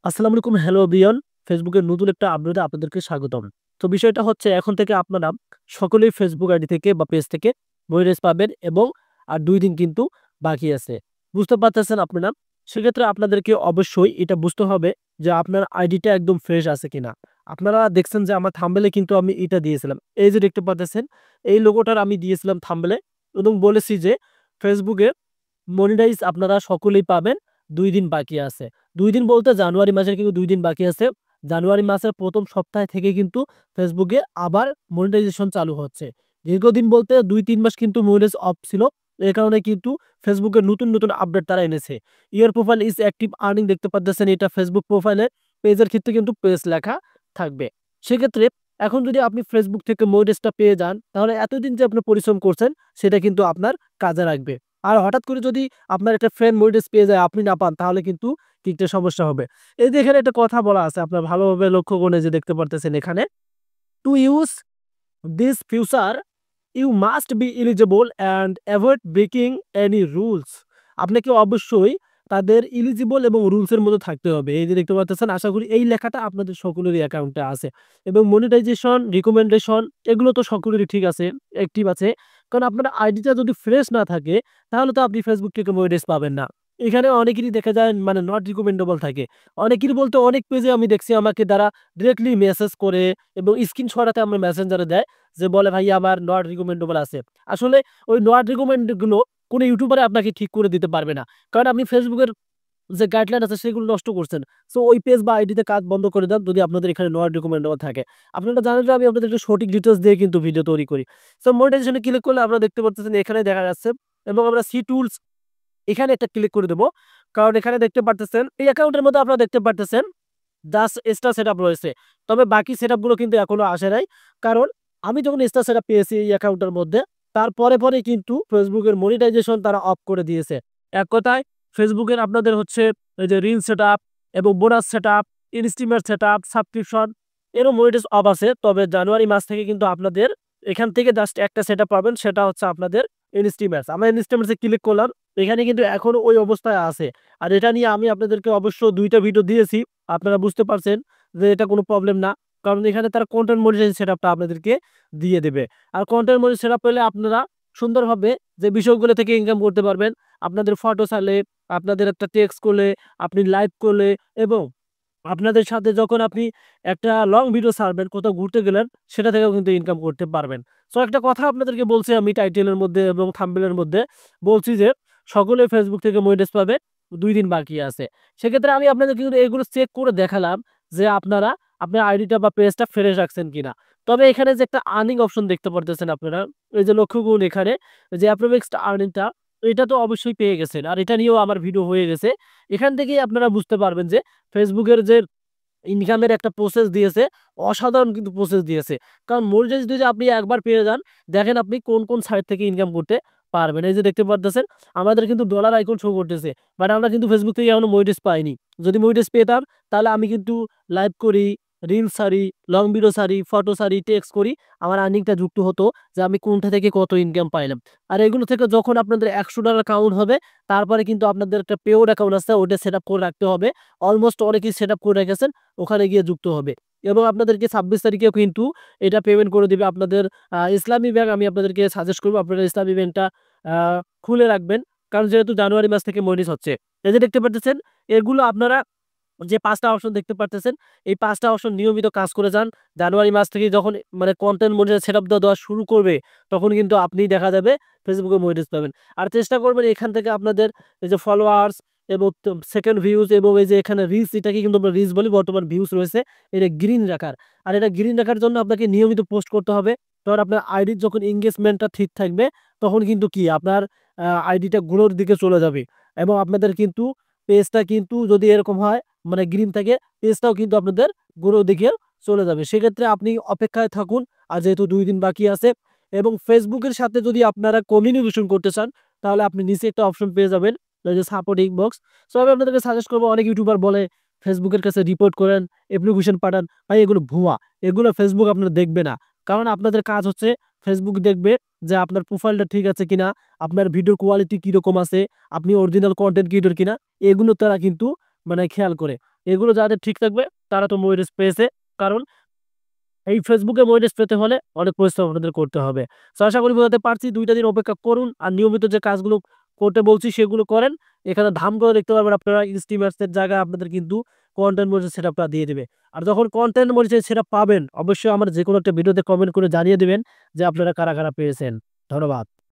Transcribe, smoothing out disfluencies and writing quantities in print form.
আসসালামু আলাইকুম, hello everyone. ফেসবুকের নতুন একটা আপডেটে আপনাদেরকে স্বাগতম। তো বিষয়টা হচ্ছে এখন থেকে আপনারা সকলেই ফেসবুক আইডি থেকে বা পেজ থেকে মনিটাইজ পাবেন এবং আর ২ দিন কিন্তু বাকি আছে। বুঝতে পারতেছেন আপনারা? সেক্ষেত্রে আপনাদেরকে অবশ্যই এটা বুঝতে হবে যে আপনার আইডিটা একদম ফ্রেশ আছে কিনা। আপনারা দেখছেন যে আমার থাম্বনেলে কিন্তু আমি এটা দিয়েছিলাম। এই যে দেখতে পারতেছেন, এই লোগোটার আমি দিয়েছিলাম থাম্বনেলে এবং বলেছি যে ফেসবুকে মনিটাইজ আপনারা সকলেই পাবেন। ২ দিন বাকি আছে। ২ দিন বলতে জানুয়ারি মাসের কিন্তু ২ দিন বাকি আছে। জানুয়ারি মাসের ১ম সপ্তাহ থেকে কিন্তু ফেসবুকে আবার মনিটাইজেশন চালু হচ্ছে। দীর্ঘদিন বলতে ২-৩ মাস কিন্তু মনিটাইজ অফ ছিল। এ কারণে কিন্তু ফেসবুকের নতুন আপডেট তারা এনেছে। Your profile is active earning দেখতে পারতেছেন, এটা ফেসবুক প্রোফাইলে পেজের ক্ষেত্রে কিন্তু পেজ লেখা থাকবে। সেক্ষেত্রে এখন যদি আপনি ফেসবুক থেকে মনিটাইজটা পেয়ে যান, তাহলে এতদিন যে আপনি পরিশ্রম করছেন সেটা কিন্তু আপনার কাজে লাগবে। আর হঠাৎ করে যদি আপনার একটা ফ্রেন্ড মনিটাইজ পেয়ে যায়, আপনি না পান, তাহলে কিন্তু একটা সমস্যা হবে। এই যে এখানে একটা কথা বলা আছে, আপনার ভালোভাবে লক্ষ্য করে যে দেখতে পারতেছেন এখানে, "To use this feature, you must be eligible and avoid breaking any rules." আপনাকে অবশ্যই তাদের এলিজিবল এবং রুলস এর মধ্যে থাকতে হবে। এই যে দেখতে পারতেছেন, আশা করি এই লেখাটা আপনাদের সকলেরই অ্যাকাউন্টে আছে এবং মনিটাইজেশন, রিকমেন্ডেশন এগুলো তো সকলেরই ঠিক আছে, অ্যাক্টিভ আছে। কারণ আপনার আইডিটা যদি ফ্রেশ না থাকে, তাহলে তো আপনি ফেসবুক থেকে মনিটাইজ পাবেন না। এখানে অনেকেরই দেখা যায় মানে নট রিকমেন্ডেবল থাকে। অনেকেরই বলতে অনেক পেজে আমি দেখছি আমাকে দ্বারা ডিরেক্টলি মেসেজ করে এবং স্ক্রিন শটাতে আমার মেসেঞ্জারে দেয় যে বলে, "ভাই আমার নট রিকমেন্ডেবল আছে।" আসলে ওই নট রিকমেন্ড গুলো কোনো ইউটিউবারে আপনাকে ঠিক করে দিতে পারবে না। কারণ আপনি ফেসবুকের যে গাইডলাইন আছে সেগুলো নষ্ট করছেন। সো ওই পেজ বা আইডিতে কাজ বন্ধ করে দেন যদি আপনাদের এখানে নট রিকমেন্ডেবল থাকে। আপনারা জানেন যে আমি আপনাদেরকে সঠিক ডিটেইলস দিয়ে কিন্তু ভিডিও তৈরি করি। সো মনিটাইজেশন এ ক্লিক করলে আপনারা দেখতে পারতেছেন এখানে দেখা যাচ্ছে এবং আমরা সি টুলস এখানে একটা ক্লিক করে দেব। কারণ এখানে দেখতে পারতেছেন এই অ্যাকাউন্টের মধ্যে আপনারা দেখতে পারতেছেন জাস্ট স্টার সেটআপ রয়েছে। তবে বাকি সেটআপ গুলো কিন্তু এখনো আসে নাই। কারণ আমি যখন স্টার সেটআপ পেয়েছি এই অ্যাকাউন্টের মধ্যে, তার পরে কিন্তু ফেসবুকের মনিটাইজেশন তারা অফ করে দিয়েছে। এক কথায় ফেসবুকের আপনাদের হচ্ছে এই যে রিল সেটআপ এবং বোনাস সেটআপ, ইনস্টিমেট সেটআপ, সাবস্ক্রিপশন এরও মনিটাইজ অফ আছে। তবে জানুয়ারি মাস থেকে কিন্তু আপনাদের এখান থেকে জাস্ট একটা সেটআপ পাবেন, সেটা হচ্ছে আপনাদের ইনস্টিমেটস। আমরা ইনস্টিমেটস এ ক্লিক করলাম। এখানে কিন্তু এখনো ওই অবস্থায় আছে। আর এটা নিয়ে আমি আপনাদেরকে অবশ্য ২ টা ভিডিও দিয়েছি। আপনারা বুঝতে পারছেন যে এটা কোনো প্রবলেম না। কারণ এখানে তারা কনটেন্ট মনিটাইজেশন সেটআপটা আপনাদেরকে দিয়ে দেবে। আর কনটেন্ট মনিটাইজেশন সেটআপ পেলে আপনারা সুন্দরভাবে যে বিষয়গুলো থেকে ইনকাম করতে পারবেন। আপনাদের ফটো ছাড়লে, আপনাদের একটা টেক্সট করলে, আপনি লাইভ করলে এবং আপনাদের সাথে যখন আপনি একটা লং ভিডিও ছাড়বেন, কোথাও ঘুরতে গেলেন, সেটা থেকেও কিন্তু ইনকাম করতে পারবেন। সো একটা কথা আপনাদেরকে বলছি আমি টাইটেলের মধ্যে এবং থাম্বনেলের মধ্যে বলছি যে, সকলে ফেসবুক থেকে মনিটাইজ পাবে, ২ দিন বাকি আছে। সেক্ষেত্রে আমি আপনাদেরকে কিন্তু এগুলো চেক করে দেখালাম যে আপনারা আপনার আইডিটা বা পেজটা ফ্রেশ রাখছেন কিনা। তবে এখানে যে একটা আর্নিং অপশন দেখতে পারতেছেন আপনারা, এই যে লক্ষ্য করুন এখানে যে অ্যাপ্রোক্স আর্নিংটা, এটা তো অবশ্যই পেয়ে গেছেন। আর এটা নিয়েও আমার ভিডিও হয়ে গেছে। এখান থেকেই আপনারা বুঝতে পারবেন যে ফেসবুকের যে ইনকামের একটা প্রসেস দিয়েছে, অসাধারণ কিন্তু প্রসেস দিয়েছে। কারণ মনিটাইজ যদি আপনি একবার পেয়ে যান, দেখেন আপনি কোন সাইট থেকে ইনকাম করতে পারবেন। এই যে দেখতে পারতেছেন, আমাদের কিন্তু ডলার আইকন শো করতেছে। বাট আমরা কিন্তু ফেসবুক থেকে এখনো মনিটাইজ পাইনি। যদি মনিটাইজ পেতাম, তাহলে আমি কিন্তু লাইভ করি, রিলস ছাড়ি, লং ভিডিও ছাড়ি, ফটো ছাড়ি, টেক্সট করি। আমার আর্নিংটা যুক্ত হতো যে আমি কোনটা থেকে কত ইনকাম পাইলাম। আর এগুলো থেকে যখন আপনাদের $১০০ কাউন্ট হবে, তারপরে কিন্তু আপনাদের একটা পেইড অ্যাকাউন্ট আছে, ওটা সেটআপ করে রাখতে হবে। অলমোস্ট অনেকেই সেটআপ করে রেখেছেন। ওখানে গিয়ে যুক্ত হবে এবং আপনাদেরকে ২৬ তারিখেও কিন্তু এটা পেমেন্ট করে দিবে আপনাদের ইসলামী ব্যাংক। আমি আপনাদেরকে সাজেস্ট করব আপনারা ইসলামী ব্যাংকটা আ খুলে রাখবেন। কারণ যেহেতু জানুয়ারি মাস থেকে মনিটাইজ হচ্ছে। এই যে দেখতে পারতেছেন, এগুলো আপনারা যে ৫ টা অপশন দেখতে পারতেছেন, এই ৫ টা অপশন নিয়মিত কাজ করে যান। জানুয়ারি মাস থেকে যখন মানে কনটেন্ট মনিটাইজেশন সেটআপ দেওয়া শুরু করবে, তখন কিন্তু আপনি দেখা যাবে ফেসবুকে মনিটাইজ পাবেন। আর চেষ্টা করবেন এখান থেকে আপনাদের এই যে ফলোয়ার্স এবং সেকেন্ড ভিউজ এবং এই যে এখানে রিচ, এটাকে কিন্তু আমরা রিচ বলি, বর্তমান ভিউজ রয়েছে, এটা গ্রিন রাখার। আর এটা গ্রিন রাখার জন্য আপনাকে নিয়মিত পোস্ট করতে হবে। তখন আপনার আইডির যখন এনগেজমেন্টটা ঠিক থাকবে, তখন কিন্তু কি আপনার আইডিটা গ্রোর দিকে চলে যাবে এবং আপনাদের কিন্তু পেজটা কিন্তু যদি এরকম হয় মানে গ্রিন থাকে, পেজটাও কিন্তু আপনাদের গ্রোর দিকে চলে যাবে। সেক্ষেত্রে আপনি অপেক্ষায় থাকুন। আর যেহেতু ২ দিন বাকি আছে এবং ফেসবুকের সাথে যদি আপনারা কমিউনিকেশন করতে চান, তাহলে আপনি নিচে একটা অপশন পেয়ে যাবেন, এই যে সাপোর্ট ইনবক্স। সো আমি আপনাদেরকে সাজেস্ট করব, অনেক ইউটিউবার বলে ফেসবুকের কাছে রিপোর্ট করেন, অ্যাপ্লিকেশন পাঠান। ভাই এগুলো ভুয়া। এগুলো ফেসবুক আপনারা দেখবে না। কারণ আপনাদের কাজ হচ্ছে ফেসবুক দেখবে যে আপনার প্রোফাইলটা ঠিক আছে কিনা, আপনার ভিডিওর কোয়ালিটি কিরকম আছে, আপনি অরিজিনাল কনটেন্ট ক্রিয়েটর কিনা, এগুলো তারা কিন্তু মানে খেয়াল করে। এগুলো যাদের ঠিক থাকবে তারা তো মনিটাইজ পেয়েছে। কারণ এই ফেসবুকে মনিটাইজ পেতে হলে অনেক পরিশ্রম আপনাদের করতে হবে। তো আশা করি বোঝাতে পারছি। ২ টা দিন অপেক্ষা করুন আর নিয়মিত যে কাজগুলো করতে বলছি সেগুলো করেন। এখানে ধাম করে দেখতে পারবেন আপনারা স্টিমার্স এর জায়গায় আপনাদের কিন্তু কনটেন্ট মনিটাইজের সেটআপটা দিয়ে দিবে। আর যখন কনটেন্ট মনিটাইজের সেটআপ পাবেন অবশ্যই আমার যেকোনো একটা ভিডিওতে কমেন্ট করে জানিয়ে দিবেন যে আপনারা কারা পেয়েছেন। ধন্যবাদ।